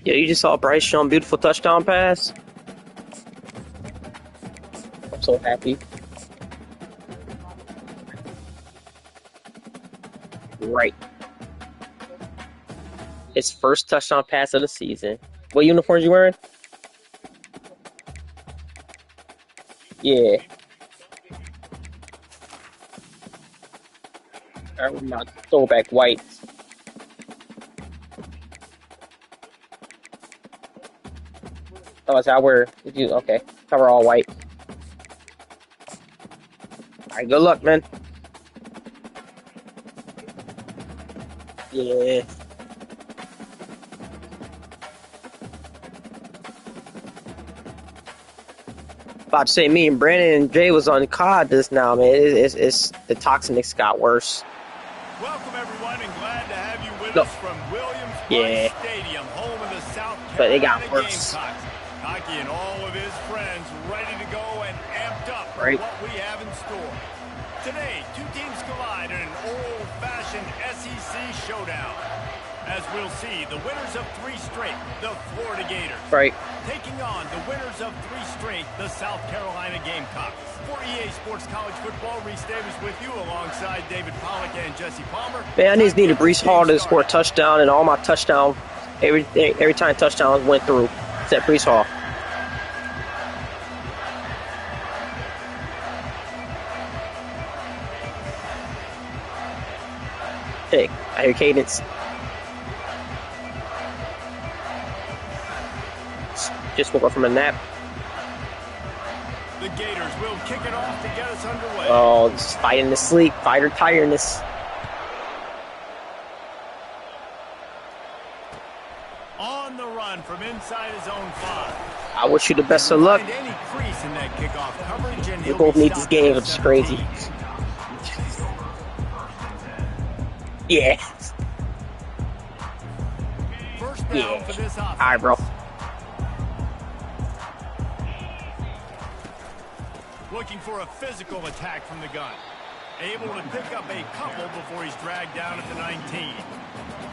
Yeah, you just saw Bryce Young beautiful touchdown pass. I'm so happy. Right. His first touchdown pass of the season. What uniforms you wearing? Yeah. I remember my throwback whites. Oh, I said I wear. You okay? Cover all white. All right. Good luck, man. Yeah. About to say, me and Brandon and Jay was on COD just now, man. It's the toxinics got worse. Welcome everyone, and glad to have you with No. us from Williams-Brice Yeah. Stadium, home of the South But they got Carolina worse. Gamecocks. Hockey and all of his friends ready to go and amped up for Right. what we have in store. Today, two teams collide in an old-fashioned SEC showdown. As we'll see, the winners of 3 straight, the Florida Gators. Right. Taking on the winners of 3 straight, the South Carolina Gamecocks. For EA Sports College Football, Reese Davis with you alongside David Pollack and Jesse Palmer. Man, I just needed Breece Hall to score a touchdown, and all my touchdown, every time touchdowns went through, except Breece Hall. Hey, I hear cadence. Just woke up from a nap. The Gators will kick it off to get us underway. Oh, just fighting the sleep, fighter tiredness. On the run from inside his own 5. I wish you the best of luck. Find any crease in that kickoff coverage, and We he'll both be need this stopped game, at which is crazy. 17. Yeah. First down Yeah. for this offense. All right, bro. Looking for a physical attack from the gun. Able to pick up a couple before he's dragged down at the 19.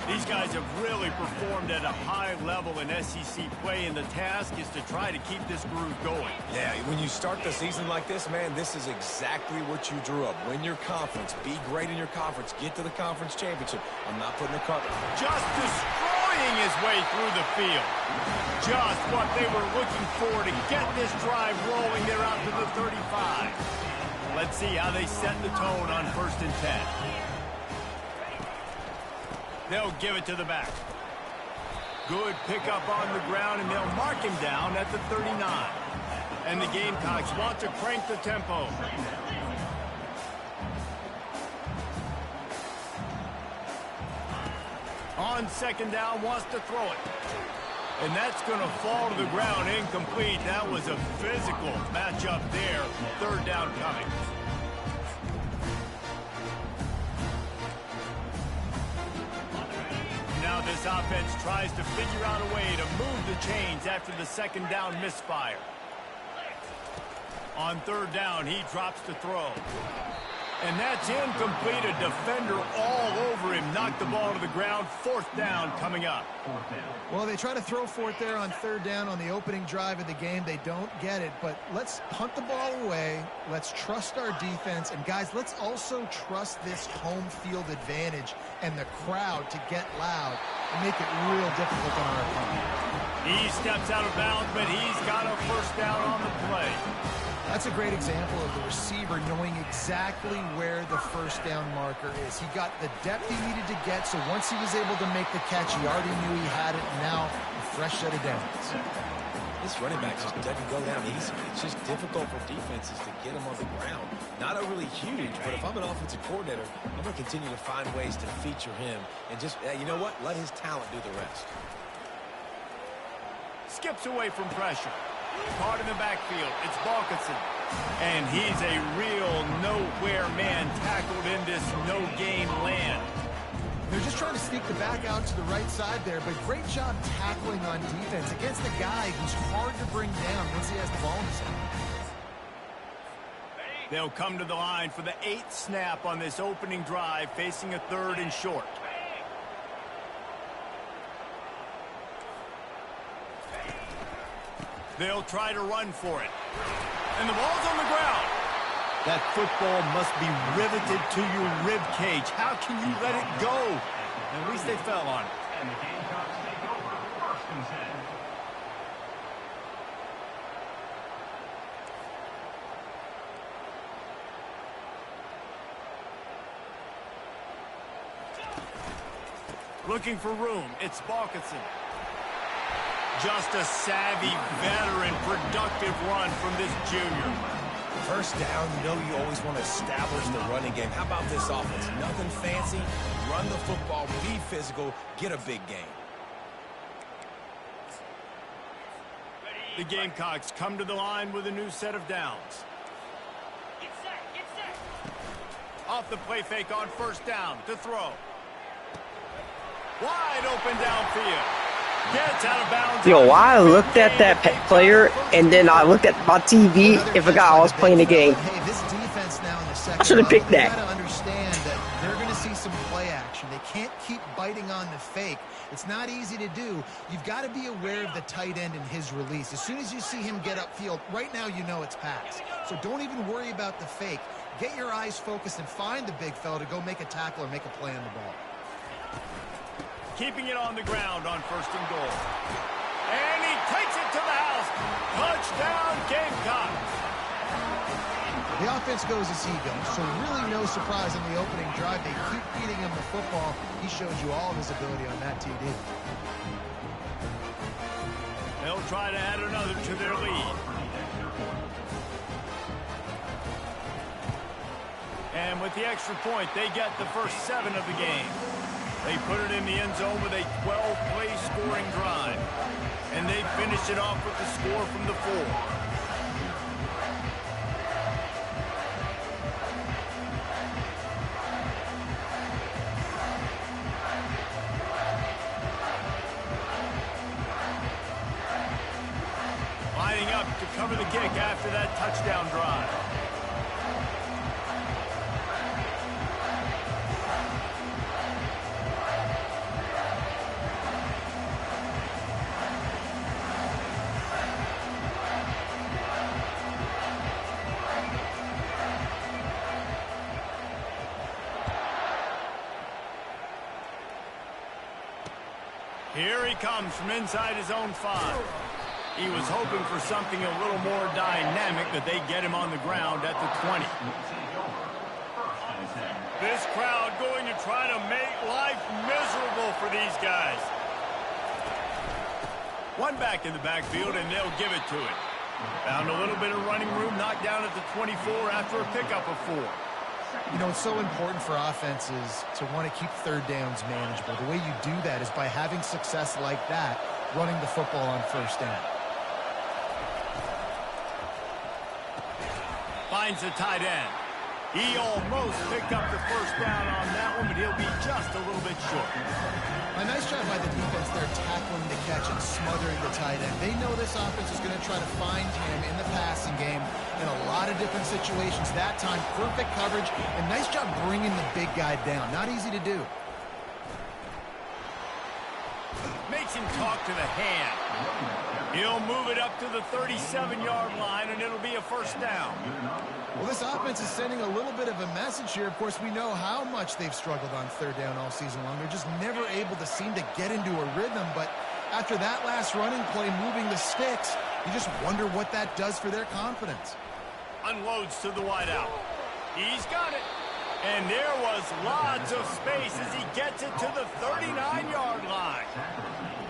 These guys have really performed at a high level in SEC play, and the task is to try to keep this groove going. Yeah, when you start the season like this, man, this is exactly what you drew up. Win your conference. Be great in your conference. Get to the conference championship. I'm not putting a carpet. Just destroying his way through the field. Just what they were looking for to get this drive rolling there out to the 35. Let's see how they set the tone on 1st and 10. They'll give it to the back. Good pickup on the ground, and they'll mark him down at the 39. And the Gamecocks want to crank the tempo. On 2nd down, wants to throw it. And that's going to fall to the ground, incomplete. That was a physical matchup there. 3rd down coming. Now this offense tries to figure out a way to move the chains after the 2nd down misfire. On 3rd down, he drops to throw. And that's incomplete. A defender all over him. Knocked the ball to the ground. 4th down coming up. Well, they try to throw for it there on 3rd down on the opening drive of the game. They don't get it, but let's punt the ball away. Let's trust our defense. And, guys, let's also trust this home field advantage and the crowd to get loud and make it real difficult on our opponent. He steps out of bounds, but he's got a 1st down on the play. That's a great example of the receiver knowing exactly where the 1st down marker is. He got the depth he needed to get, so once he was able to make the catch, he already knew he had it, and now a fresh set of downs. This running back just doesn't go down easy. It's just difficult for defenses to get him on the ground. Not overly huge, but if I'm an offensive coordinator, I'm going to continue to find ways to feature him and just, you know what, let his talent do the rest. Skips away from pressure. Caught in the backfield. It's Balkinson. And he's a real nowhere man tackled in this no-game land. They're just trying to sneak the back out to the right side there, but great job tackling on defense against a guy who's hard to bring down once he has the ball in his hand. They'll come to the line for the 8th snap on this opening drive, facing a 3rd and short. They'll try to run for it. And the ball's on the ground. That football must be riveted to your rib cage. How can you let it go? At least they fell on it. And the Gamecocks take over first and 10. Looking for room. It's Balkinson. Just a savvy, veteran, productive run from this junior. First down, you know you always want to establish the running game. How about this offense? Nothing fancy. Run the football, be physical, get a big gain. The Gamecocks come to the line with a new set of downs. Get set, get set. Off the play fake on first down to throw. Wide open downfield. Gets out of bounds. Yo, I looked at that player and then I looked at my TV and forgot I was playing the game. Hey, this defense now in the second I should have picked that. You got to understand that they're going to see some play action. They can't keep biting on the fake. It's not easy to do. You've got to be aware of the tight end and his release. As soon as you see him get upfield, right now you know it's pass. So don't even worry about the fake. Get your eyes focused and find the big fella to go make a tackle or make a play on the ball. Keeping it on the ground on first and goal. And he takes it to the house. Touchdown, Gamecocks. The offense goes as he goes, so really no surprise on the opening drive. They keep feeding him the football. He shows you all of his ability on that TD. They'll try to add another to their lead. And with the extra point, they get the first 7 of the game. They put it in the end zone with a 12-play scoring drive. And they finish it off with the score from the 4. Lining up to cover the kick after that touchdown drive. Here he comes from inside his own 5. He was hoping for something a little more dynamic, but they get him on the ground at the 20. This crowd going to try to make life miserable for these guys. One back in the backfield, and they'll give it to him. Found a little bit of running room, knocked down at the 24 after a pickup of 4. You know, it's so important for offenses to want to keep third downs manageable. The way you do that is by having success like that, running the football on first down. Finds the tight end. He almost picked up the first down on that one, but he'll be just a little bit short. A nice job by the defense there, tackling the catch and smothering the tight end. They know this offense is going to try to find him in the passing game in a lot of different situations. That time, perfect coverage, and nice job bringing the big guy down. Not easy to do. Makes him talk to the hand. He'll move it up to the 37-yard line, and it'll be a first down. Well, this offense is sending a little bit of a message here. Of course, we know how much they've struggled on third down all season long. They're just never able to seem to get into a rhythm. But after that last running play, moving the sticks, you just wonder what that does for their confidence. Unloads to the wideout. He's got it. And there was lots of space as he gets it to the 39-yard line.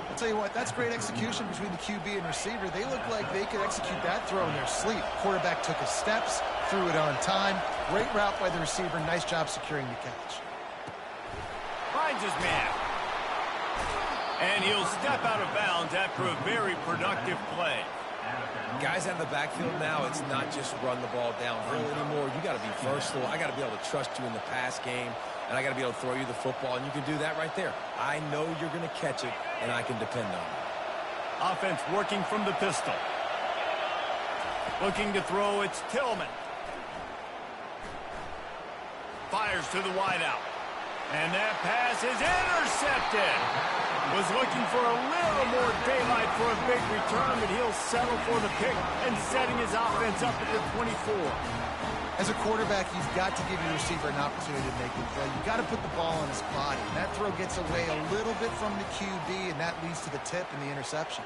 I'll tell you what, that's great execution between the QB and receiver. They look like they could execute that throw in their sleep. Quarterback took his steps, threw it on time. Great route by the receiver. Nice job securing the catch. Finds his man. And he'll step out of bounds after a very productive play. Guys out of the backfield now, it's not just run the ball downhill anymore. You got to be versatile. I got to be able to trust you in the pass game, and I got to be able to throw you the football, and you can do that right there. I know you're going to catch it, and I can depend on it. Offense working from the pistol. Looking to throw, it's Tillman. Fires to the wideout. And that pass is intercepted. Was looking for a little more daylight for a big return, but he'll settle for the pick and setting his offense up at the 24. As a quarterback, you've got to give your receiver an opportunity to make the play. You've got to put the ball on his body. And that throw gets away a little bit from the QB, and that leads to the tip and the interception.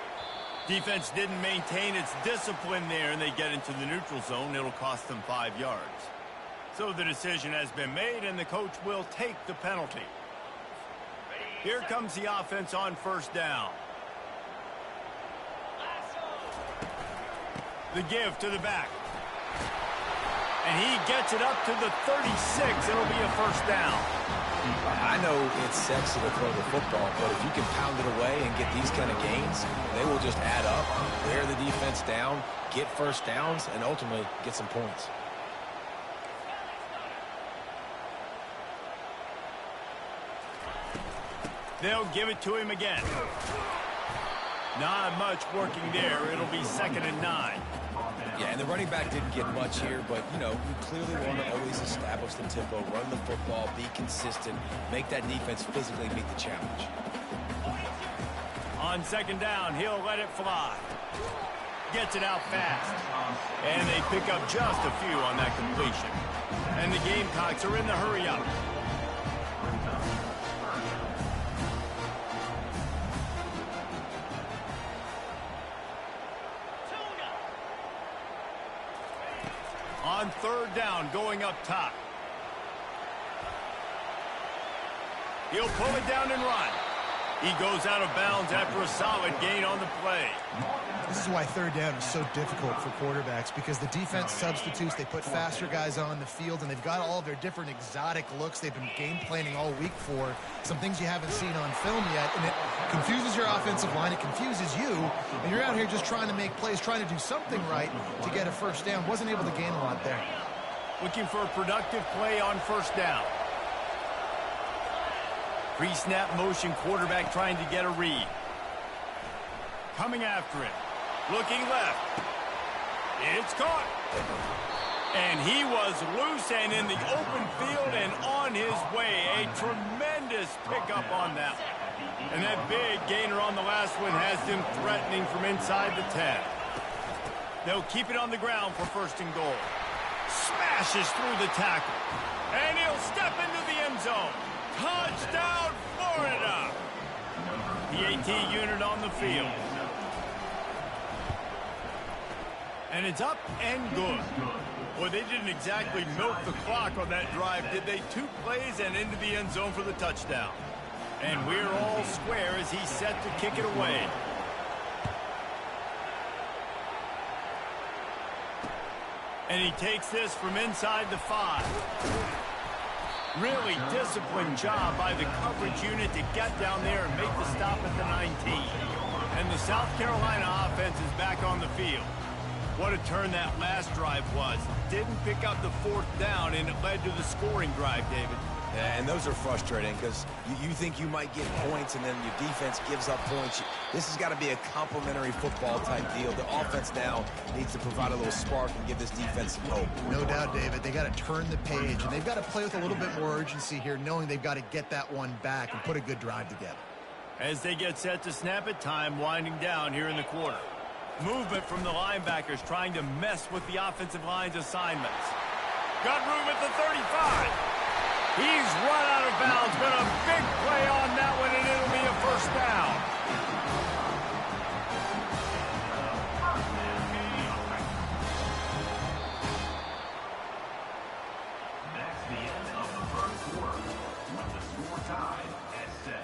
Defense didn't maintain its discipline there, and they get into the neutral zone. It'll cost them 5 yards. So the decision has been made, and the coach will take the penalty. Here comes the offense on first down. The give to the back. And he gets it up to the 36. It'll be a first down. I know it's sexy to throw the football, but if you can pound it away and get these kind of gains, they will just add up, wear the defense down, get first downs, and ultimately get some points. They'll give it to him again. Not much working there. It'll be 2nd and 9. Yeah, and the running back didn't get much here, but, you know, you clearly want to always establish the tempo, run the football, be consistent, make that defense physically meet the challenge. On 2nd down, he'll let it fly. Gets it out fast. And they pick up just a few on that completion. And the Gamecocks are in the hurry-up. On 3rd down, going up top. He'll pull it down and run. He goes out of bounds after a solid gain on the play. This is why 3rd down is so difficult for quarterbacks, because the defense substitutes, they put faster guys on the field, and they've got all of their different exotic looks they've been game planning all week for, some things you haven't seen on film yet, and it confuses your offensive line, it confuses you, and you're out here just trying to make plays, trying to do something right to get a first down. Wasn't able to gain a lot there. Looking for a productive play on 1st down. Pre-snap motion, quarterback trying to get a read. Coming after it. Looking left. It's caught. And he was loose and in the open field and on his way. A tremendous pickup on that one. And that big gainer on the last one has him threatening from inside the 10. They'll keep it on the ground for 1st and goal. Smashes through the tackle. And he'll step into the end zone. Touchdown, Florida! The AT unit on the field. And it's up and good. Boy, they didn't exactly milk the clock on that drive, did they? 2 plays and into the end zone for the touchdown. And we're all square as he's set to kick it away. And he takes this from inside the 5. Really disciplined job by the coverage unit to get down there and make the stop at the 19. And the South Carolina offense is back on the field. What a turn that last drive was. Didn't pick up the 4th down, and it led to the scoring drive, David. Yeah, and those are frustrating because you think you might get points and then your defense gives up points. This has got to be a complementary football type deal. The offense now needs to provide a little spark and give this defense some hope. No doubt, David. They got to turn the page, and they've got to play with a little bit more urgency here, knowing they've got to get that one back and put a good drive together. As they get set to snap it, time winding down here in the quarter. Movement from the linebackers trying to mess with the offensive line's assignments. Got room at the 35. He's run out of bounds, but a big play on that one, and it'll be a 1st down. That's the end of the 1st quarter, with the score tied at 7.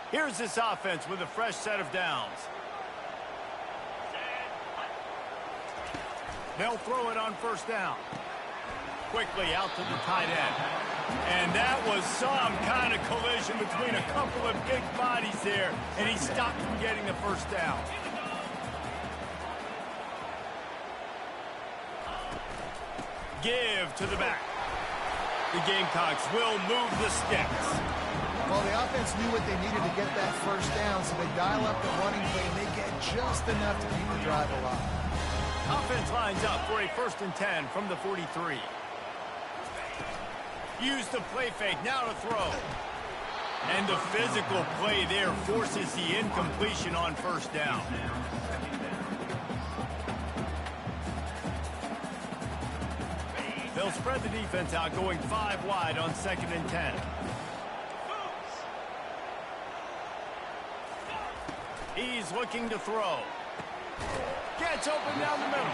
Here's this offense with a fresh set of downs. They'll throw it on 1st down. Quickly out to the tight end. And that was some kind of collision between a couple of big bodies there, and he stopped from getting the 1st down. Give to the back. The Gamecocks will move the sticks. Well, the offense knew what they needed to get that 1st down, so they dial up the running play, and they get just enough to keep the drive alive. Offense lines up for a 1st and 10 from the 43. Use the play fake, now to throw. And the physical play there forces the incompletion on 1st down. They'll spread the defense out, going 5 wide on 2nd and 10. He's looking to throw. Gets open down the middle.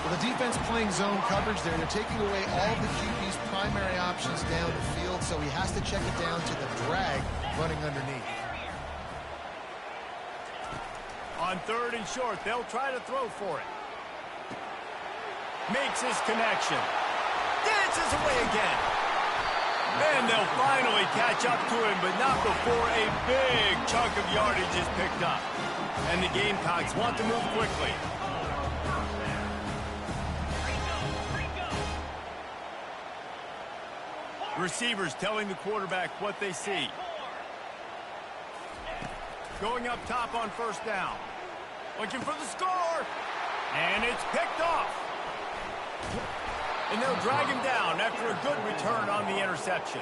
Well, the defense playing zone coverage there. They're taking away all the QB's primary options down the field, so he has to check it down to the drag running underneath. On 3rd and short, they'll try to throw for it. Makes his connection. Dances away again. And they'll finally catch up to him, but not before a big chunk of yardage is picked up. And the Gamecocks want to move quickly. Receivers telling the quarterback what they see. Going up top on 1st down. Looking for the score. And it's picked off. And they'll drag him down after a good return on the interception.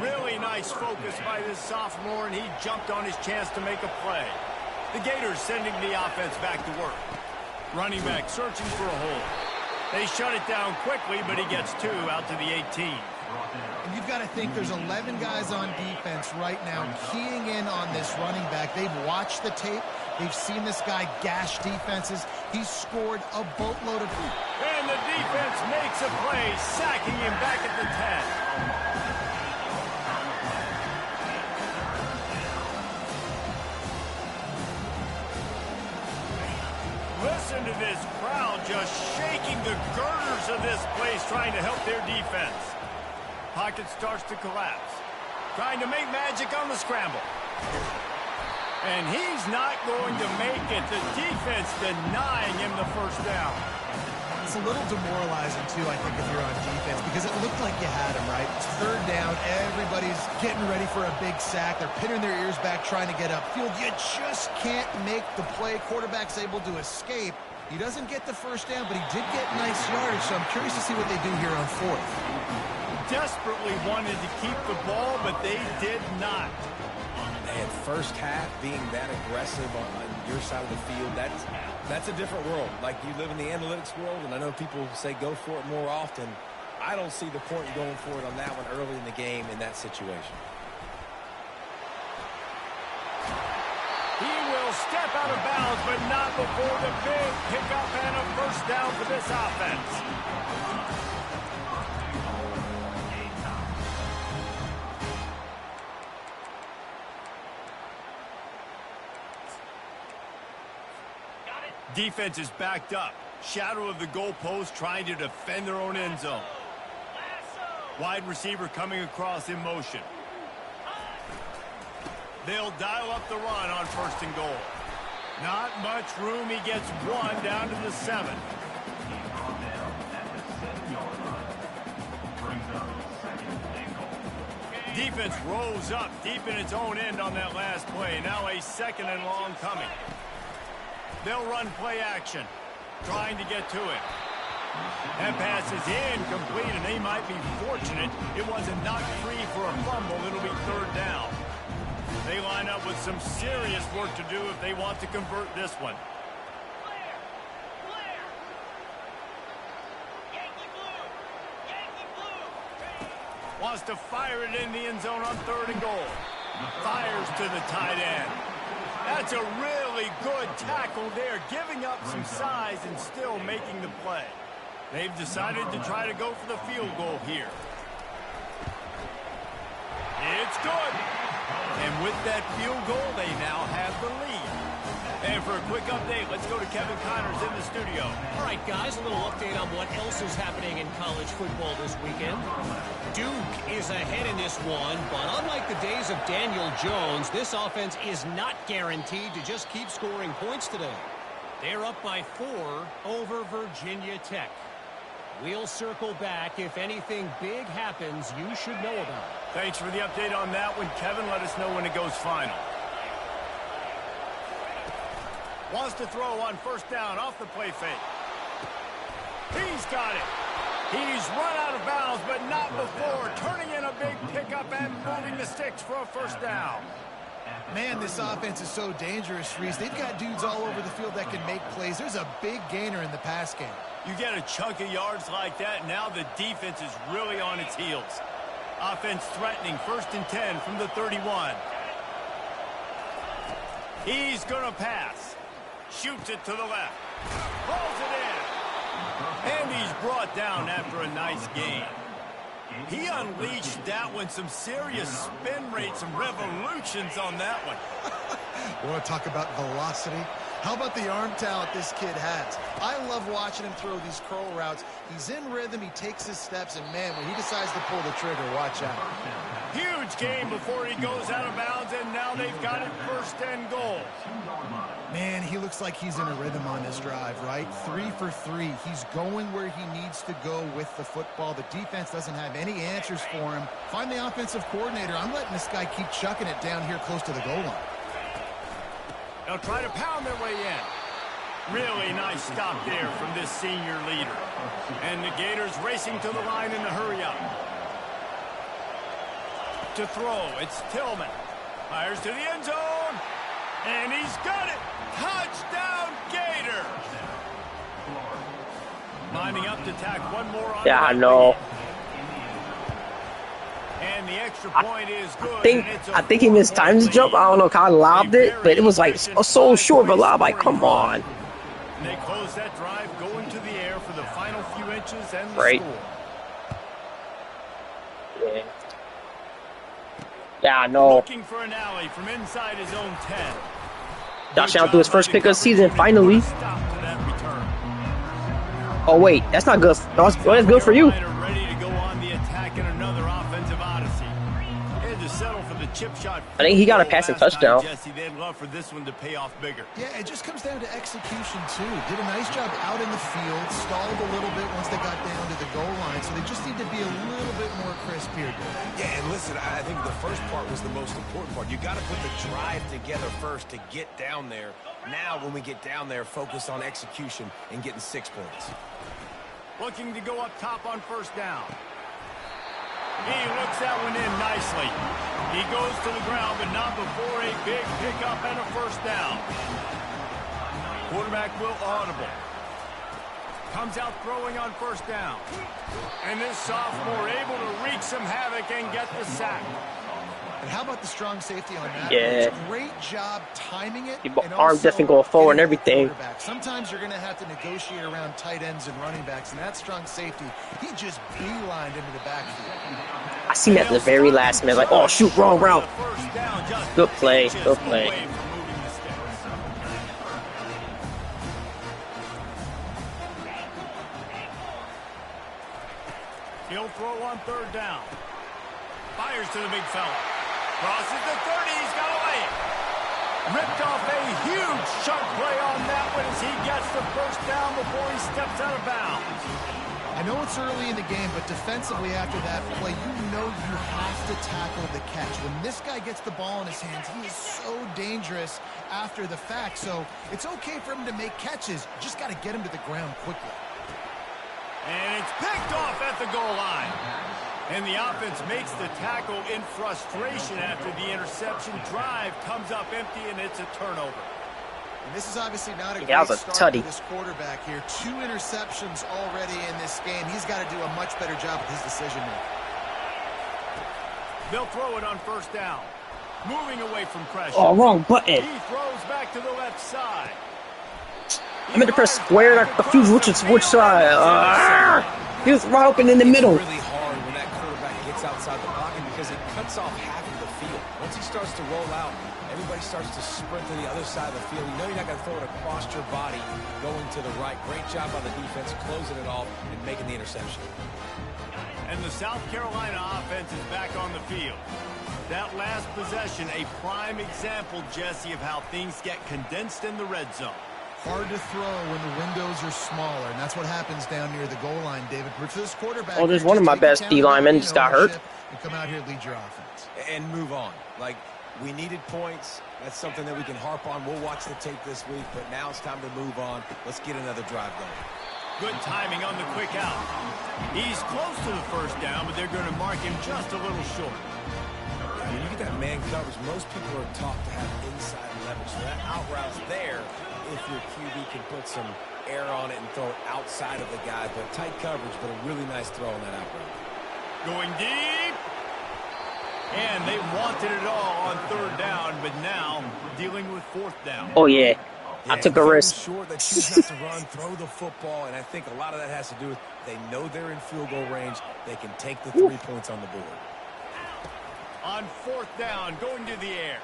Really nice focus by this sophomore, and he jumped on his chance to make a play. The Gators sending the offense back to work. Running back searching for a hole. They shut it down quickly, but he gets 2 out to the 18. And you've got to think there's 11 guys on defense right now keying in on this running back. They've watched the tape. They've seen this guy gash defenses. He's scored a boatload of... And the defense makes a play, sacking him back at the 10. Listen to this crowd just shaking the girders of this place, trying to help their defense. Pocket starts to collapse. Trying to make magic on the scramble. And he's not going to make it. The defense denying him the 1st down. It's a little demoralizing, too, I think, if you're on defense, because it looked like you had him, right? It's 3rd down. Everybody's getting ready for a big sack. They're pinning their ears back, trying to get upfield. You just can't make the play. Quarterback's able to escape. He doesn't get the 1st down, but he did get nice yardage, so I'm curious to see what they do here on 4th. Desperately wanted to keep the ball, but they did not. And 1st half being that aggressive on your side of the field, that's a different world. Like, you live in the analytics world, and I know people say go for it more often. I don't see the point in going for it on that one early in the game in that situation. He will step out of bounds, but not before the big pickup and a 1st down for this offense. Defense is backed up. Shadow of the goalpost, trying to defend their own end zone. Wide receiver coming across in motion. They'll dial up the run on 1st and goal. Not much room. He gets 1 down to the 7. Defense rose up deep in its own end on that last play. Now a 2nd and long coming. They'll run play action, trying to get to it. That pass is incomplete, and they might be fortunate it wasn't knocked free for a fumble. It'll be 3rd down. They line up with some serious work to do if they want to convert this one. Wants to fire it in the end zone on 3rd and goal. Fires to the tight end. That's a really good tackle there, giving up some size and still making the play. They've decided to try to go for the field goal here. It's good. And with that field goal, they now have the lead. And for a quick update, let's go to Kevin Connors in the studio. All right, guys, a little update on what else is happening in college football this weekend. Duke is ahead in this one, but unlike the days of Daniel Jones, this offense is not guaranteed to just keep scoring points today. They're up by 4 over Virginia Tech. We'll circle back. If anything big happens, you should know about it. Thanks for the update on that one, Kevin. Let us know when it goes final. Wants to throw on 1st down off the play fake. He's got it. He's run out of bounds, but not before turning in a big pickup and moving the sticks for a first down. Man, this offense is so dangerous, Reese. They've got dudes all over the field that can make plays. There's a big gainer in the pass game. You get a chunk of yards like that, now the defense is really on its heels. Offense threatening, 1st and 10 from the 31. He's going to pass. Shoots it to the left. Pulls it in. And he's brought down after a nice gain. He unleashed that one. Some serious spin rate, some revolutions on that one. You want to talk about velocity? How about the arm talent this kid has? I love watching him throw these curl routes. He's in rhythm, he takes his steps, and man, when he decides to pull the trigger, watch out. Huge gain before he goes out of bounds, and now they've got it 1st and goal. Man, he looks like he's in a rhythm on this drive, right? 3 for 3. He's going where he needs to go with the football. The defense doesn't have any answers for him. Find the offensive coordinator. I'm letting this guy keep chucking it down here close to the goal line. They'll try to pound their way in. Really nice stop there from this senior leader. And the Gators racing to the line in the hurry-up. To throw, it's Tillman. Fires to the end zone. And he's got it. Touchdown, Gators. Lining up to tack one more on. Yeah, I know. And the extra point is good. I think he missed times jump. I don't know how I lobbed it, but it was like so short of a lob. Like, come on. And they close that drive going to the air for the final few inches and the Right. score. Yeah, I know. Looking for an alley from inside his own 10. Josh Allen threw his first pick of the season, finally. Stop to that return. Oh, wait, that's not good. That's good for you. Ready to go on the attack in another offensive odyssey. And to settle for the chip shot. I think he got a passing touchdown. Jesse, they'd love for this one to pay off bigger. Yeah, it just comes down to execution, too. Did a nice job out in the field, stalled a little bit once they got down to the goal line, so they just need to be a little bit more crisp here. Yeah, and listen, I think the first part was the most important part. You got to put the drive together first to get down there. Now, when we get down there, focus on execution and getting 6 points. Looking to go up top on 1st down. He looks that one in nicely. He goes to the ground, but not before a big pickup and a 1st down. Quarterback will audible. Comes out throwing on 1st down. And this sophomore able to wreak some havoc and get the sack. And how about the strong safety on that? Yeah. Great job timing it. Your and arm also definitely going forward and getting the everything. quarterback. Sometimes you're going to have to negotiate around tight ends and running backs, and that strong safety, he just beelined into the backfield. I seen that at the very last minute. Like, oh, shoot, wrong route. Good play. Good play. He'll throw on 3rd down. Fires to the big fella. Crosses the 30. He's got to lay it. Ripped off a huge chunk play on that one as he gets the 1st down before he steps out of bounds. I know it's early in the game, but defensively after that play, you know you have to tackle the catch. When this guy gets the ball in his hands, he is so dangerous after the fact. So it's okay for him to make catches. You just got to get him to the ground quickly. And it's picked off at the goal line. And the offense makes the tackle in frustration after the interception. Drive comes up empty, and it's a turnover. And this is obviously not a Yeah, great that was a start tutty. for this quarterback here. 2 interceptions already in this game. He's got to do a much better job with his decision-making. They'll throw it on 1st down. Moving away from pressure. Oh, wrong button. He throws back to the left side. I meant to press square and I confused which side. He was right open in the middle. It's really hard when that quarterback gets outside the pocket because it cuts off half of the field. Once he starts to roll out, everybody starts to sprint to the other side of the field. You know you're not going to throw it across your body going to the right. Great job by the defense closing it off and making the interception. And the South Carolina offense is back on the field. That last possession, a prime example, Jesse, of how things get condensed in the red zone. Hard to throw when the windows are smaller, and that's what happens down near the goal line, David. But for this quarterback, Oh, there's one of my best D linemen just got hurt. And come out here and lead your offense. And move on. Like, we needed points. That's something that we can harp on. We'll watch the tape this week, but now it's time to move on. Let's get another drive going. Good timing on the quick out. He's close to the first down, but they're going to mark him just a little short. When you get that man coverage, most people are taught to have inside leverage. So that out route's there if your QB can put some air on it and throw it outside of the guy. But tight coverage, but a really nice throw on that out route. Going deep. And they wanted it all on third down, but now dealing with fourth down. Oh, yeah. I took a risk. Short, they choose not to run, throw the football, and I think a lot of that has to do with they know they're in field goal range. They can take the 3 points on the board. On fourth down, going to the air.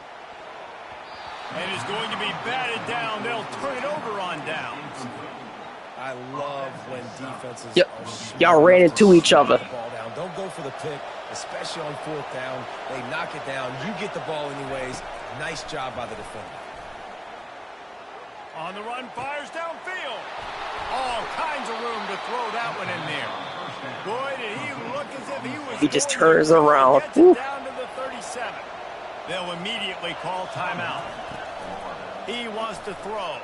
And is going to be batted down. They'll turn it over on downs. I love when defenses y'all ran into each other. Ball down. Don't go for the pick, especially on fourth down. They knock it down. You get the ball anyways. Nice job by the defender. On the run, fires downfield. All kinds of room to throw that one in there. Boy, did he look as if he was... He just turns around. Down to the 37. They'll immediately call timeout. He wants to throw.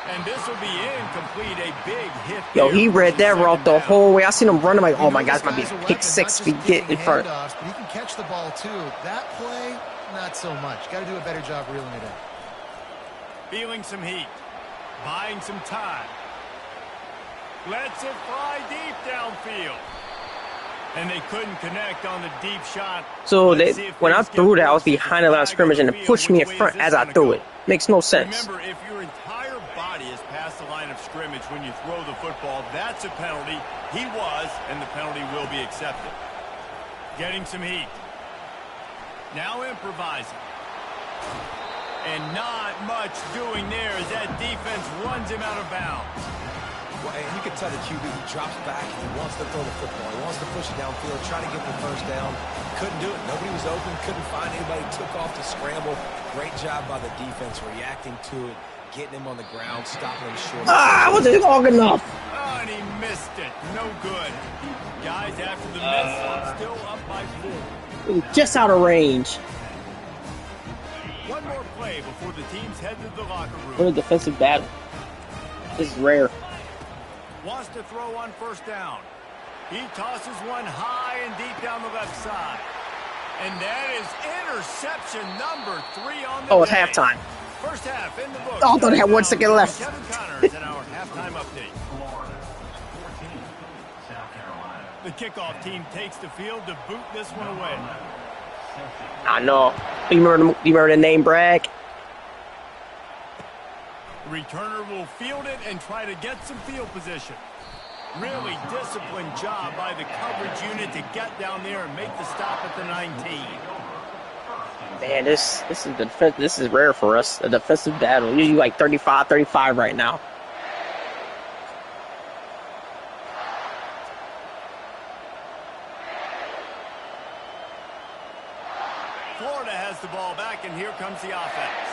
And this will be incomplete, a big hit. Yo, he read that route the whole way. I seen him running like, oh my God, it's might be a pick six if he get in front. But he can catch the ball too. That play, not so much. Got to do a better job reeling it in. Feeling some heat. Buying some time. Lets it fly deep downfield. And they couldn't connect on the deep shot. So when I threw that, I was behind the line of scrimmage and it pushed me in front as I threw it. Makes no sense. Remember, if your entire body is past the line of scrimmage when you throw the football, that's a penalty. He was, and the penalty will be accepted. Getting some heat. Now improvising. And not much doing there as that defense runs him out of bounds. Well, and you can tell the QB, he drops back, he wants to throw the football. He wants to push it downfield, try to get the first down. Couldn't do it. Nobody was open, couldn't find anybody, took off to scramble. Great job by the defense reacting to it, getting him on the ground, stopping him short. Ah, wasn't long enough. Oh, and he missed it. No good. Guys, after the miss, still up by 4. Just out of range. One more play before the teams head to the locker room. What a defensive battle. This is rare. Wants to throw on first down. He tosses one high and deep down the left side. And that is interception number 3 on the Oh, it's day. halftime. First half in the books. Oh, I thought they had 1 second left. Kevin Connors in our halftime update. Florida 14, South Carolina. The kickoff team takes the field to boot this one away. I know. You remember the name Bragg? Returner will field it and try to get some field position. Really disciplined job by the coverage unit to get down there and make the stop at the 19. Man, this is the defense. This is rare for us. A defensive battle. Usually like 35-35 right now. Florida has the ball back, and here comes the offense.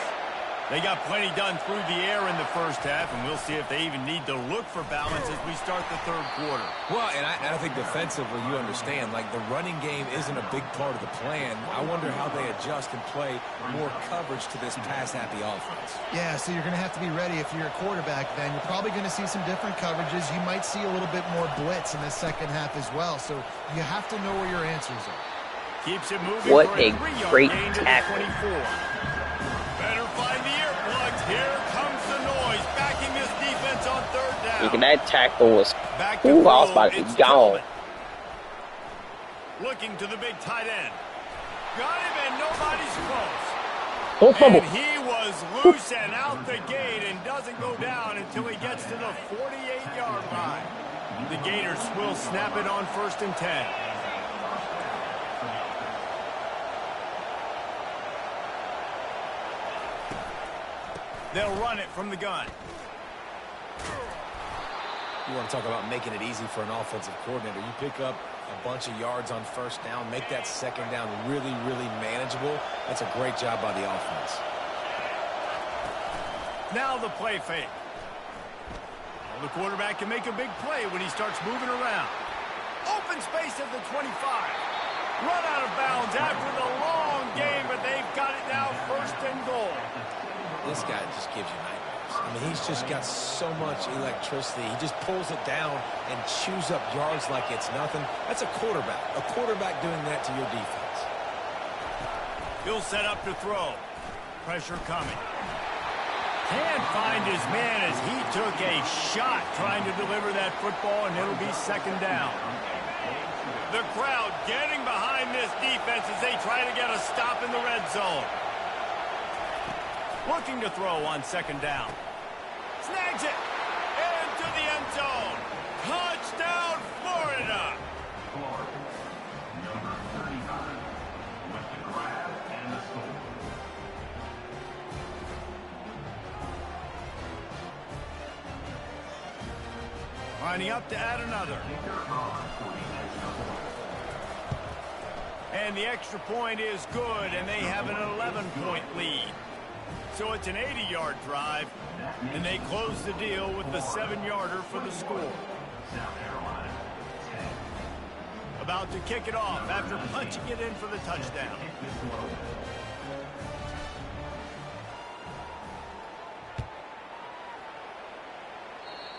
They got plenty done through the air in the first half, and we'll see if they even need to look for balance as we start the third quarter. Well, and I think defensively, you understand, like the running game isn't a big part of the plan. I wonder how they adjust and play more coverage to this pass-happy offense. Yeah, so you're going to have to be ready if you're a quarterback then. You're probably going to see some different coverages. You might see a little bit more blitz in the second half as well. So you have to know where your answers are. Keeps it moving. What for a 3-yard great gain to the tackle. 24. Better find the earplugs. Here comes the noise. Backing this defense on third down. Look at that tackle was. Back to Ooh, I was throw. about to be It's gone. Tillman. Looking to the big tight end. Got him and nobody's close. Don't fumble. And he was loose and out the gate and doesn't go down until he gets to the 48-yard line. The Gators will snap it on 1st and 10. They'll run it from the gun. You want to talk about making it easy for an offensive coordinator. You pick up a bunch of yards on first down, make that second down really, really manageable. That's a great job by the offense. Now the play fake. Well, the quarterback can make a big play when he starts moving around. Open space at the 25. Run out of bounds after the long game, but they've got it now 1st and goal. This guy just gives you nightmares. I mean, he's just got so much electricity. He just pulls it down and chews up yards like it's nothing. That's a quarterback. A quarterback doing that to your defense. He'll set up to throw. Pressure coming. Can't find his man as he took a shot trying to deliver that football, and it'll be second down. The crowd getting behind this defense as they try to get a stop in the red zone. Looking to throw on second down. Snags it into the end zone. Touchdown, Florida. Number 39 with the grab and the score. Lining up to add another. And the extra point is good, and they have an 11-point lead. So it's an 80-yard drive, and they close the deal with the 7-yarder for the score. About to kick it off after punching it in for the touchdown.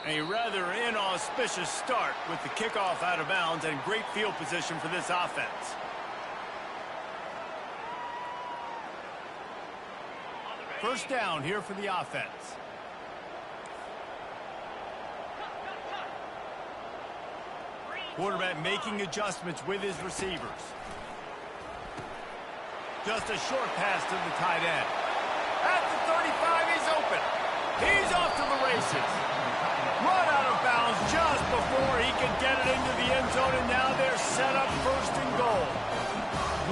A rather inauspicious start with the kickoff out of bounds and great field position for this offense. First down here for the offense. Quarterback making adjustments with his receivers. Just a short pass to the tight end. At the 35, he's open. He's off to the races. Run out of bounds just before he could get it into the end zone, and now they're set up first and goal.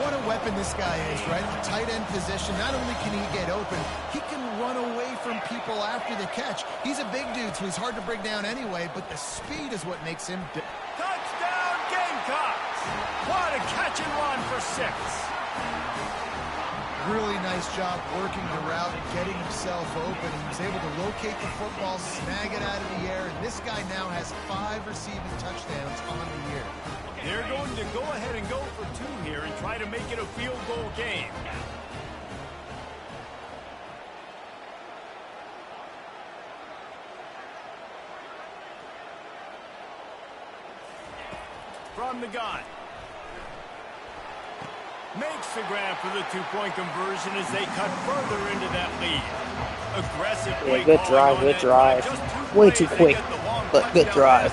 What a weapon this guy is, right? The tight end position, not only can he get open, he can run away from people after the catch. He's a big dude, so he's hard to bring down anyway, but the speed is what makes him... Touchdown, Gamecocks! What a catch and run for 6. Really nice job working the route, getting himself open. He was able to locate the football, snag it out of the air, and this guy now has 5 receiving touchdowns on the year. They're going to go ahead and go for 2 here and try to make it a field goal game. From the gun. Makes the grab for the 2-point conversion as they cut further into that lead. Aggressive play. Yeah, good drive, good drive. Way too quick, but good drive.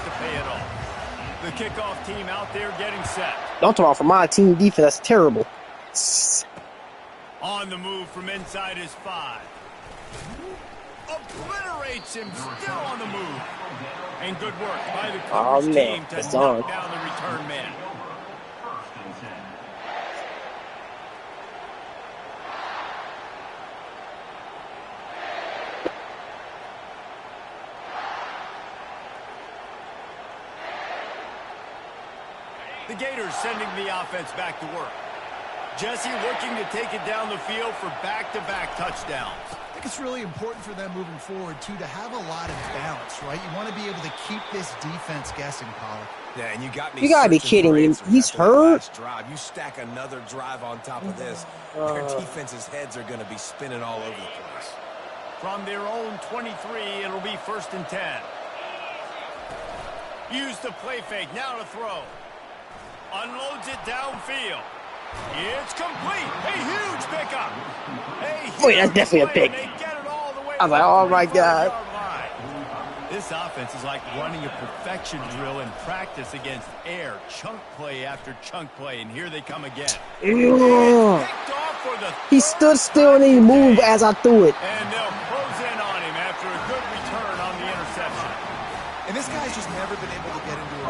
The kickoff team out there getting set. Don't talk about for my team defense. That's terrible. On the move from inside his 5. Obliterates him, still on the move. And good work by the coverage team to knock down the return man. The Gators sending the offense back to work. Jesse looking to take it down the field for back-to-back touchdowns. I think it's really important for them moving forward, too, to have a lot of balance, right? You want to be able to keep this defense guessing, Pollock. Yeah, and you gotta be kidding me. He's hurt. Drive. You stack another drive on top of this. Their defense's heads are going to be spinning all over the place. From their own 23, it'll be 1st and 10. Use the play fake, now to throw. Unloads it downfield. It's complete. A huge pickup. Wait, that's definitely a pick. I was like, oh my God. This offense is like running a perfection drill in practice against air. Chunk play after chunk play, and here they come again. He stood still and he moved as I threw it. And they'll close in on him after a good return on the interception. And this guy's just never been able to get into a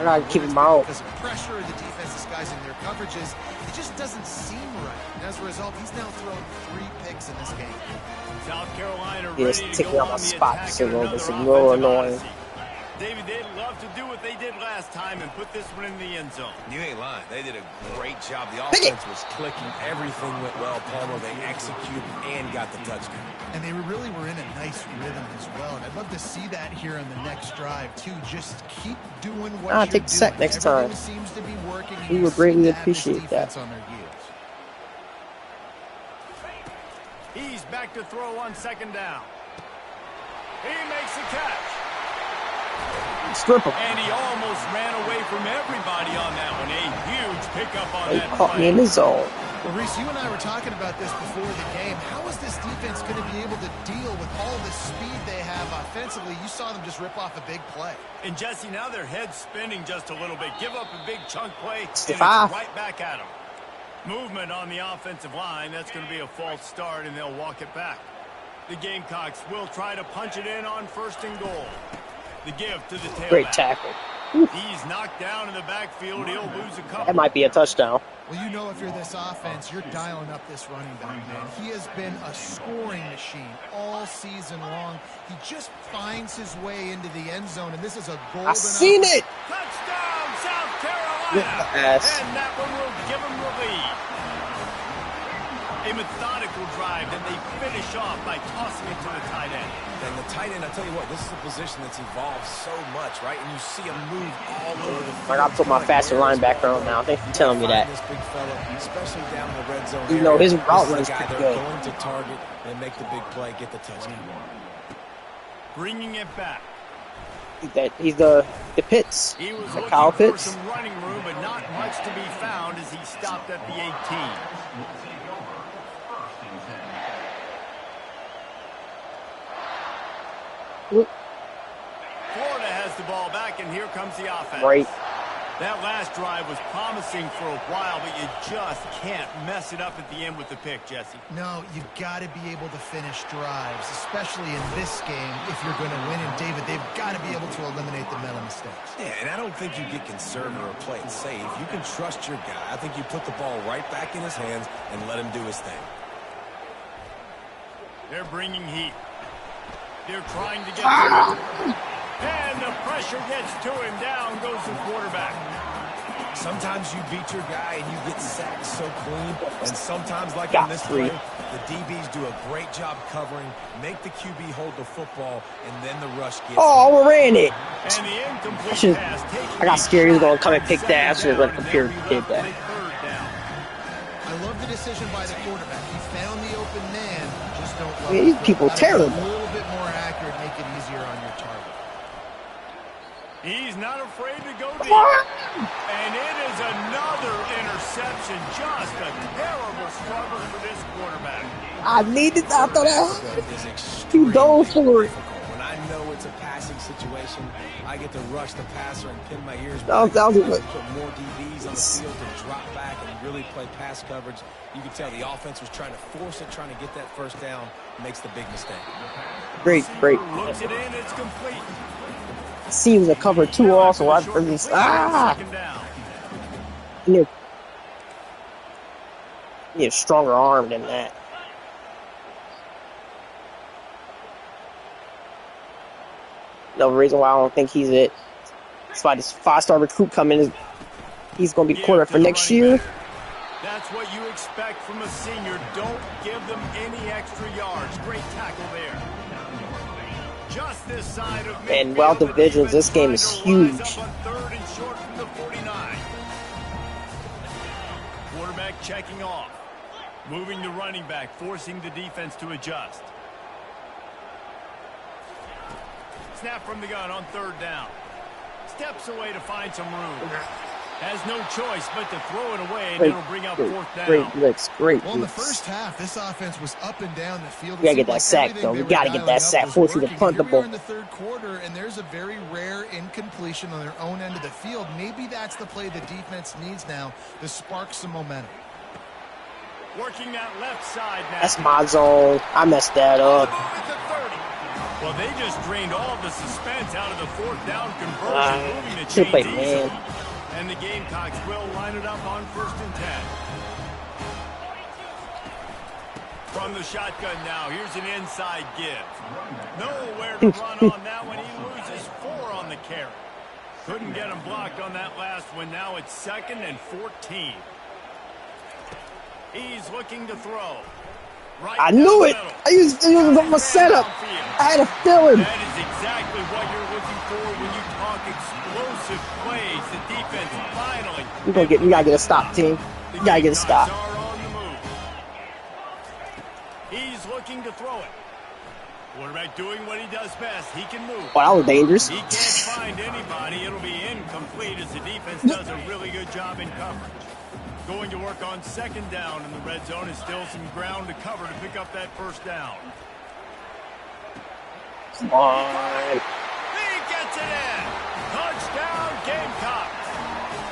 I gotta keep him out. because of pressure of the defense disguising their coverages. It just doesn't seem right. And as a result, he's now thrown 3 picks in this game. South Carolina He was ready to taking go out my on the spot attack so in low, another it's a little offensive annoying. odyssey. David, they'd love to do what they did last time and put this one in the end zone. You ain't lying. They did a great job. The offense was clicking. Everything went well. Palmer, they executed and got the touchdown. And they really were in a nice rhythm as well. And I'd love to see that here on the next drive, too. Just keep doing what you're take the sack doing. next Everything time. seems to be working. We You would see greatly that this appreciate that. defense on their heels. He's back to throw on 2nd down. He makes the catch. Strip him. And he almost ran away from everybody on that one. A huge pickup on He that caught me play. in the zone. Well, Reese, you and I were talking about this before the game. How is this defense going to be able to deal with all the speed they have offensively? You saw them just rip off a big play. And Jesse, now their head's spinning just a little bit. Give up a big chunk play, and it's 65. right back at them. Movement on the offensive line. That's going to be a false start, and they'll walk it back. The Gamecocks will try to punch it in on 1st and goal. The give to the tailback. Great tackle. He's knocked down in the backfield. He'll lose a couple. That might be a touchdown. Well, you know if you're this offense, you're dialing up this running back, man. He has been a scoring machine all season long. He just finds his way into the end zone, and this is a golden I seen it. Touchdown, South Carolina! Yes. And that one will give them the lead. A methodical drive, then they finish off by tossing it to the tight end. And the tight end, I tell you what, this is a position that's evolved so much, right? And you see him move all over the field. I got to put my faster linebacker on now. Thanks for telling me that. This big fella, especially down in the red zone. You know, his area, route this is run's the guy pretty they're good. going to target and make the big play, get the touchdown. Bringing it back. He's the Pitts. He was The looking Kyle for Pitts. some running room, but not much to be found as he stopped at the 18. Florida has the ball back, and here comes the offense. Right. That last drive was promising for a while, but you just can't mess it up at the end with the pick, Jesse. No, you got to be able to finish drives, especially in this game if you're going to win. And, David, they've got to be able to eliminate the mental mistakes. Yeah, and I don't think you get conservative or play it safe. You can trust your guy. I think you put the ball right back in his hands and let him do his thing. They're bringing heat. They're trying to get to him. And the pressure gets to him. Down goes the quarterback. Sometimes you beat your guy and you get sacked so clean. And sometimes, like Got in this three. play, the DBs do a great job covering, make the QB hold the football, and then the rush gets Oh, we ran it. And the incomplete Should've- pass taking I got a scared he was gonna shot come and at pick that. second I should've let down the and computer they'll did be that. left with a 3rd down. I love the decision by the quarterback. He found the open man. Just don't love Man, these it. people Gotta be terrible. A little bit more accurate, make it easier on your target. He's not afraid to go deep. And it is another interception. Just a terrible struggle for this quarterback. I needed. I thought That is you extremely dove for it. difficult. When I know it's a passing situation, I get to rush the passer and pin my ears That was back. good. Put more DBs on the field to drop back and really play pass coverage. You can tell the offense was trying to force it, trying to get that 1st down, makes the big mistake. Great. Looks it in, it's complete. Seems to cover 2 also. I just Second down. need a stronger arm than that. No reason why I don't think he's it. That's why this 5-star recruit coming is. He's going to be Give quarterback to for the next running year. back. That's what you expect from a senior. Don't give them any extra yards. Great tackle there. Just this side of And midfield, while the divisions, this game is defense trying to rise huge. up on 3rd and short from the 49. Quarterback checking off. Moving the running back, forcing the defense to adjust. Snap from the gun on 3rd down. Steps away to find some room. Has no choice but to throw it away, and Great, it'll bring up 4th down. great blitz, great Well, in the blitz. first half, this offense was up and down the field. We gotta get that sack, though. We gotta get that sack, force you to punt the Here we ball. are in the 3rd quarter, and there's a very rare incompletion on their own end of the field. Maybe that's the play the defense needs now to spark some momentum. Working that left side now. That's my zone. I messed that up. At the 30. Well, they just drained all the suspense out of the 4th down conversion, moving the Should've played chains man. easily. And the Gamecocks will line it up on 1st and 10. From the shotgun now, here's an inside give. Nowhere to run on that one. He loses 4 on the carry. Couldn't get him blocked on that last one. Now it's 2nd and 14. He's looking to throw. Right I down knew the it. middle. I used it was on my setup. I had a feeling. That is exactly what you're looking for when you talk explosive plays. The defense finally. We gotta get a stop, team. The We gotta get a Gamecocks stop. are on the move. He's looking to throw it. Quarterback doing what he does best. He can move. Wow, that was dangerous. He can't find anybody. It'll be incomplete as the defense does a really good job in coverage. Going to work on second down in the red zone is still some ground to cover to pick up that first down. Come on. He gets it in. Touchdown, Gamecocks.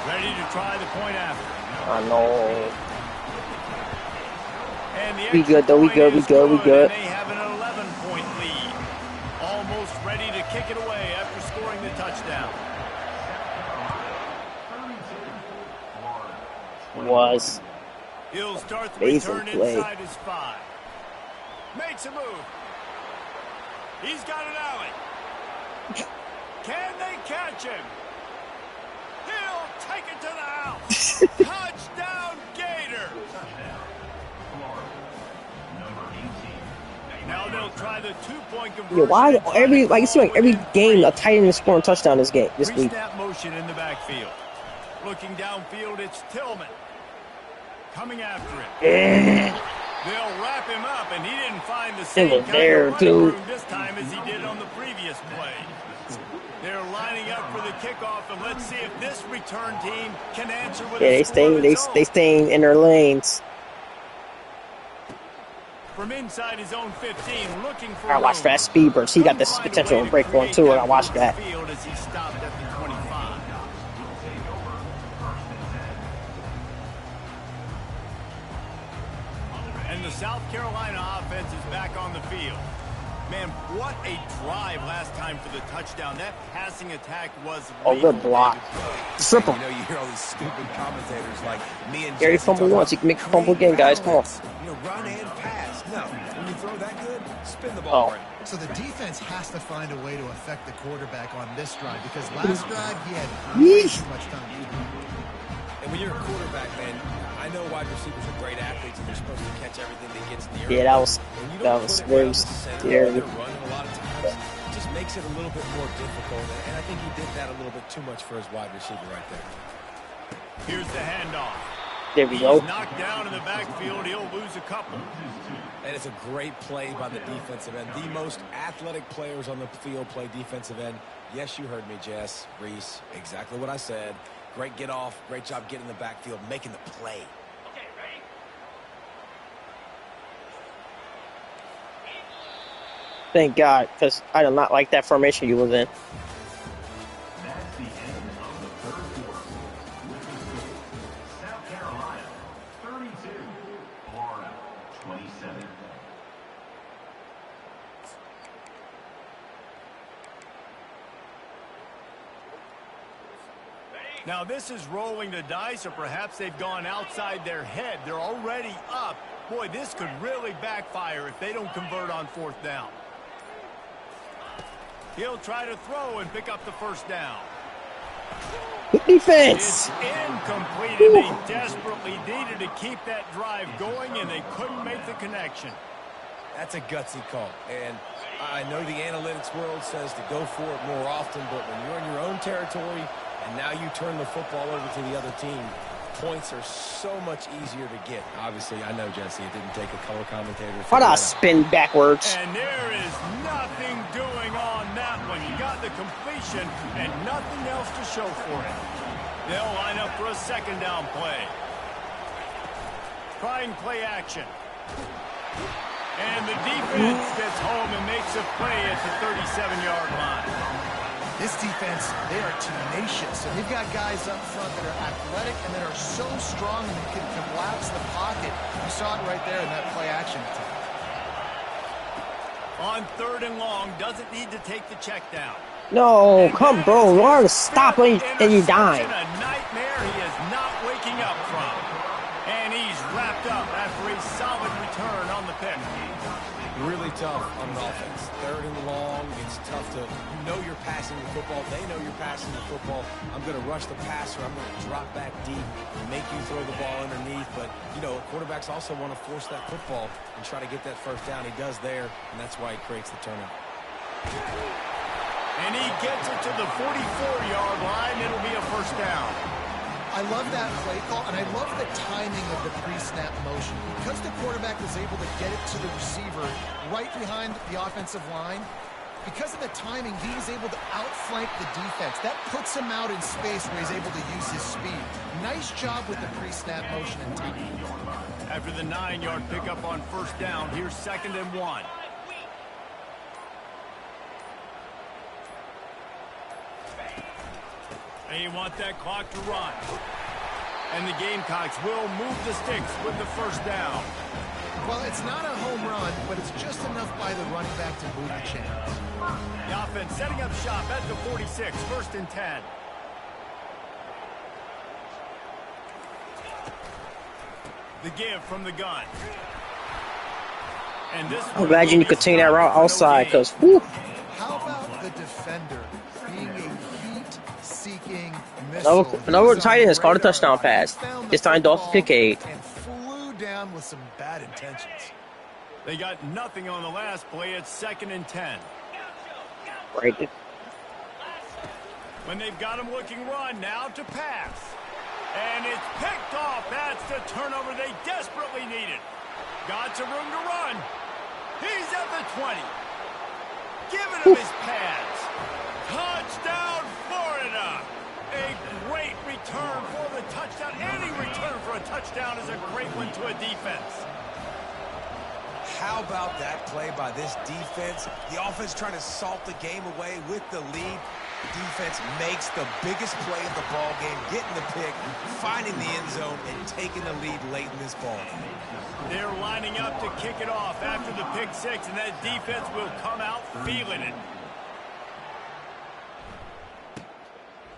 Ready to try the point after. I know. And the We good, though. We good. We good. We good. And they have an 11-point lead. Almost ready to kick it away after scoring the touchdown. Was He'll start the amazing return play. inside his 5. Makes a move. He's got an alley. Can they catch him? He'll take it to the house. Touchdown, Gators. Now they'll try the 2-point conversion. Yeah, why every like it seems like every game a tight end is scoring a touchdown this week. Pre-snap motion in the backfield. Looking downfield, it's Tillman. Coming after him. They'll wrap him up, and he didn't find the same was kind there, of running dude. room this time as he did on the previous play. They're lining up for the kickoff, and let's see if this return team can answer with Yeah, a they score of its own. staying in their lanes. From inside his own 15, looking for I watch room. Fast Speed Burst. He got this Couldn't find a potential way to to break one create too, and I watched that. field as he stopped at the 25. And the South Carolina offense is back on the field. Man, what a drive last time for the touchdown. That passing attack was Oh, good lethal. block. Triple. You know, you hear all these stupid commentators like me and Gary Jesse fumble talking once, about he can make a fumble great again, guys. Come on. balance. You know, run and pass. No, when you throw that good, spin the ball. Oh. Right. So the defense has to find a way to affect the quarterback on this drive because last drive he had way too much time. And when you're a quarterback, man, I know wide receivers are great athletes and they're supposed to catch everything that gets near Yeah, them. that was When you that don't was put it very around the center, scary. they're running a lot of times. It just makes it a little bit more difficult, and I think he did that a little bit too much for his wide receiver right there. Here's the handoff. There we He's go. knocked down in the backfield. He'll lose a couple. And it's a great play by the defensive end. The most athletic players on the field play defensive end. Yes, you heard me, Jess, Reese. Exactly what I said. Great get off. Great job getting in the backfield, making the play. Okay, ready? Thank God, because I did not like that formation you was in. That's the end of the third quarter. With the score, South Carolina 32, Florida 27. Now this is rolling the dice, or perhaps they've gone outside their head. They're already up. Boy, this could really backfire if they don't convert on 4th down. He'll try to throw and pick up the first down. Good defense. It's incomplete, and they desperately needed to keep that drive going, and they couldn't make the connection. That's a gutsy call. And I know the analytics world says to go for it more often, but when you're in your own territory and now you turn the football over to the other team, points are so much easier to get. Obviously, I know, Jesse, it didn't take a color commentator. to Why figure not it out. spin backwards? And there is nothing doing on that one. You got the completion and nothing else to show for it. They'll line up for a second down play. Trying play action. And the defense gets home and makes a play at the 37-yard line. This defense, they are tenacious. And they've got guys up front that are athletic and that are so strong and they can collapse the pocket. You saw it right there in that play action attack. On 3rd and long, doesn't need to take the check down. No, come, bro. Learn to stop when you dying. A nightmare he is not waking up from. And he's wrapped up after a solid return on the pick. Really tough on an offense. 3rd and long, it's tough to, you know you're passing the football. They know you're passing the football. I'm going to rush the passer. I'm going to drop back deep and make you throw the ball underneath. But, you know, quarterbacks also want to force that football and try to get that first down. He does there, and that's why he creates the turnover. And he gets it to the 44-yard line. It'll be a first down. I love that play call, and I love the timing of the pre-snap motion. Because the quarterback was able to get it to the receiver right behind the offensive line, because of the timing, he was able to outflank the defense. That puts him out in space where he's able to use his speed. Nice job with the pre-snap motion and timing. After the 9-yard pickup on first down, here's 2nd and 1. And you want that clock to run. And the Gamecocks will move the sticks with the first down. Well, it's not a home run, but it's just enough by the running back to move the chains. The offense setting up shop at the 46, 1st and 10. The give from the gun. And this Imagine you could take that route outside, because, whew. How about the defender being a heat-seeking missile? Another tight end has caught a touchdown pass. This time, Dalton Kincaid. And flew down with some bad intentions. They got nothing on the last play. It's 2nd and 10. Right. When they've got him looking run, now to pass. And it's picked off. That's the turnover they desperately needed. Got some room to run. He's at the 20. Giving him his pads. Touchdown, Florida. A great return for the touchdown. Any return for a touchdown is a great one to a defense. How about that play by this defense? The offense trying to salt the game away with the lead. Defense makes the biggest play of the ball game, getting the pick, finding the end zone, and taking the lead late in this ball game. They're lining up to kick it off after the pick six, and that defense will come out feeling it.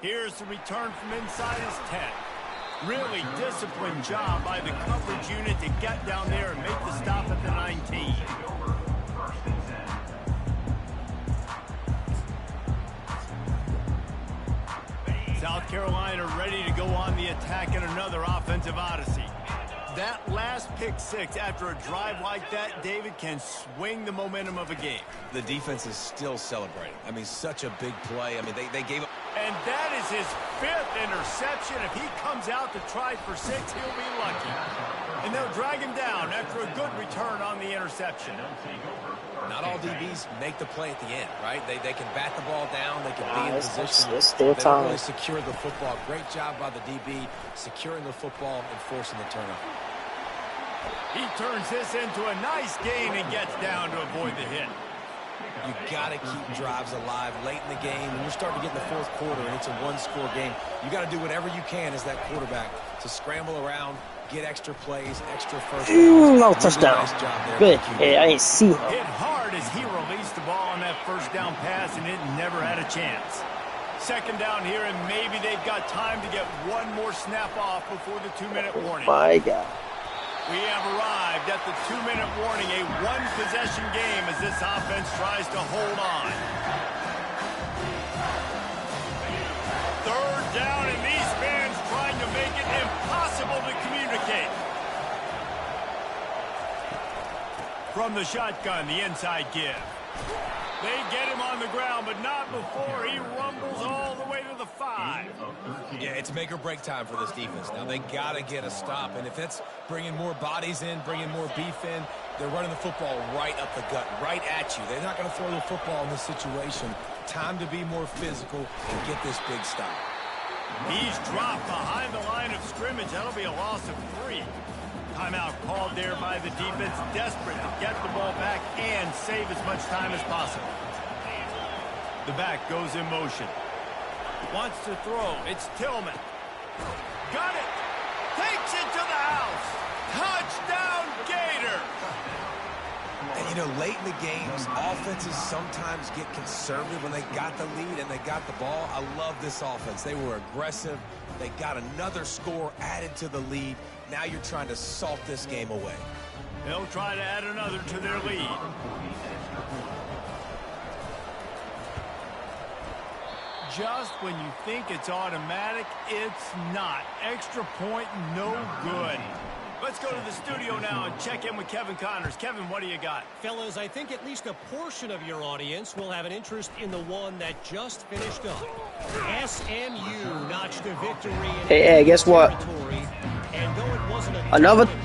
Here's the return from inside his 10. Really disciplined job by the coverage unit to get down there and make the stop at the 19. South Carolina ready to go on the attack in another offensive odyssey. That last pick six after a drive like that, David, can swing the momentum of a game. The defense is still celebrating. I mean, such a big play. I mean, they gave up. And that is his 5th interception. If he comes out to try for 6, he'll be lucky. And they'll drag him down after a good return on the interception. Not all DBs make the play at the end, right? They can bat the ball down. They can be in position. It's still They time. really secure the football. Great job by the DB securing the football and forcing the turnover. He turns this into a nice gain and gets down to avoid the hit. You got to keep drives alive late in the game. When you're starting to get in the fourth quarter and it's a one-score game, you got to do whatever you can as that quarterback to scramble around, get extra plays, extra first downs. No touchdown. Nice job there. Good. Yeah, I didn't see him. Hit hard as he released the ball on that first down pass, and it never had a chance. 2nd down here, and maybe they've got time to get one more snap off before the 2-minute warning. My God. We have arrived at the 2-minute warning, a one-possession game as this offense tries to hold on. 3rd down, and these fans trying to make it impossible to communicate. From the shotgun, the inside give. They get him on the ground, but not before he rumbles all the way to the 5. Yeah, it's make or break time for this defense. Now they got to get a stop, and if it's bringing more bodies in, bringing more beef in, they're running the football right up the gut, right at you. They're not going to throw the football in this situation. Time to be more physical and get this big stop. He's dropped behind the line of scrimmage. That'll be a loss of 3. Timeout called there by the defense, desperate to get the ball back and save as much time as possible. The back goes in motion. Wants to throw. It's Tillman. Got it. Takes it to the house. Touchdown, Gator. And, you know, late in the games, offenses sometimes get conservative when they got the lead and they got the ball. I love this offense. They were aggressive. They got another score added to the lead. Now you're trying to salt this game away. They'll try to add another to their lead. Just when you think it's automatic, it's not. Extra point, no good. But Let's go to the studio now and check in with Kevin Connors. Kevin, what do you got? Fellas, I think at least a portion of your audience will have an interest in the one that just finished up. SMU notched a victory in Hey, guess what? territory, and though it wasn't a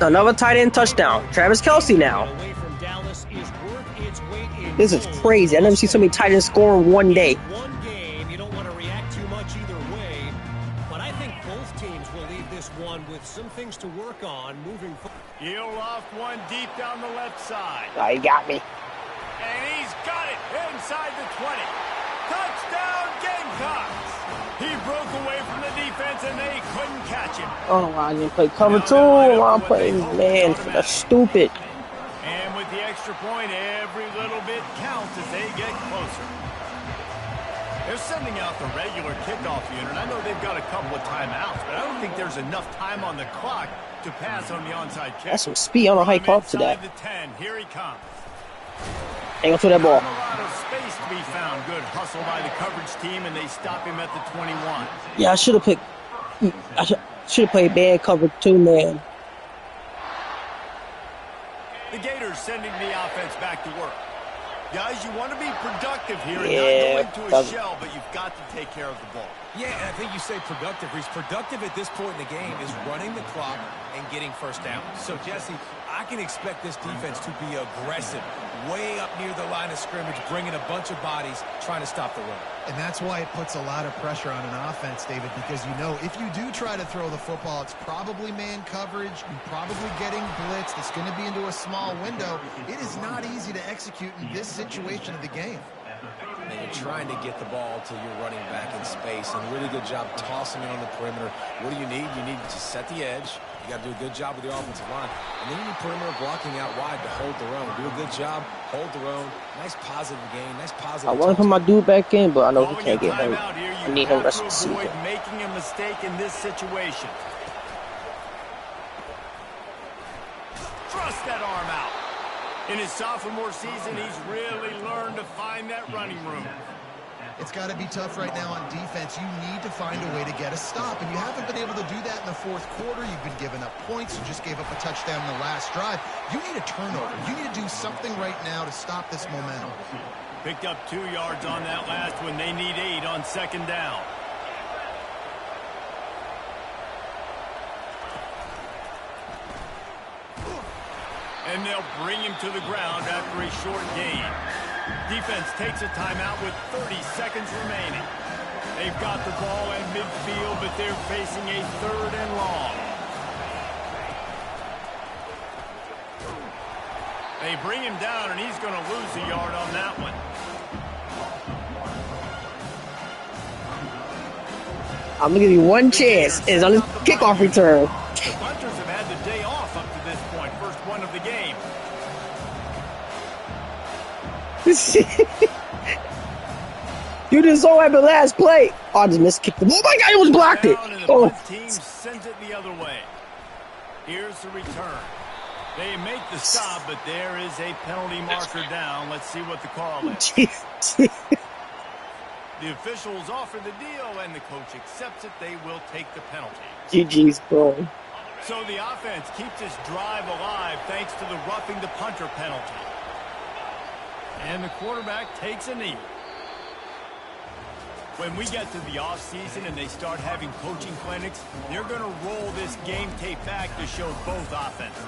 Another tight end touchdown. Travis Kelce now. away from Dallas is worth its weight in This is gold. crazy. I never see so many tight ends score in one day. One game, you don't want to react too much either way, but I think both teams will leave this one with some things to work on moving forward. He'll loft one deep down the left side. Oh, he got me. And he's got it inside the 20. Touchdown, Gamecocks! He broke away from the defense and they couldn't catch him. Oh, I didn't play cover two. I'm playing man. That's stupid. And with the extra point, every little bit counts as they get closer. They're sending out the regular kickoff unit. I know they've got a couple of timeouts, but I don't think there's enough time on the clock to pass on the onside kick. That's some speed. I don't know how he caught up to that. Inside the 10. Here he comes. Ain't gonna throw that ball. A lot of space to be found. Good hustle by the coverage team, and they stop him at the 21. Yeah, I should have picked. I should have played bad cover two, man. The Gators sending the offense back to work. Guys, you want to be productive here and Yeah, not go into a shell, but you've got to take care of the ball. Yeah, and I think you say productive. He's productive at this point in the game is running the clock and getting first down. So, Jesse, I can expect this defense to be aggressive, way up near the line of scrimmage, bringing a bunch of bodies, trying to stop the run. And that's why it puts a lot of pressure on an offense, David, because you know if you do try to throw the football, it's probably man coverage, you're probably getting blitzed, it's going to be into a small window. It is not easy to execute in this situation of the game. And you're trying to get the ball to your running back in space, and really good job tossing it on the perimeter. What do you need? You need to set the edge. You got to do a good job with your offensive line. And then you need perimeter blocking out wide to hold their own. Do a good job, hold their own. Nice positive game, nice positive. I want to put my dude back in, but I know he Calling can't a get hurt. timeout here, I you need him have rest to of the season. avoid making a mistake in this situation. Thrust that arm out. In his sophomore season, he's really learned to find that running room. It's got to be tough right now on defense. You need to find a way to get a stop, and you haven't been able to do that in the fourth quarter. You've been giving up points. You just gave up a touchdown in the last drive. You need a turnover. You need to do something right now to stop this momentum. Picked up 2 yards on that last one. They need 8 on second down. And they'll bring him to the ground after a short gain. Defense takes a timeout with 30 seconds remaining. They've got the ball at midfield, but they're facing a 3rd and long. They bring him down, and he's going to lose a yard on that one. I'm gonna give you one chance. It's on his kickoff return. The Hunters have had the day off up to this point. First one of the game. You just saw what happened last play. Oh, I just missed kicked him. Oh my God, he was blocked it. Down, and the Oh, punt team sends it the other way. Here's the return. They make the stop, but there is a penalty marker down. Let's see what the call is. jeez. The officials offer the deal, and the coach accepts it. They will take the penalty. GG's, bro. So the offense keeps this drive alive thanks to the roughing the punter penalty. And the quarterback takes a knee. When we get to the offseason and they start having coaching clinics, they're going to roll this game tape back to show both offenses.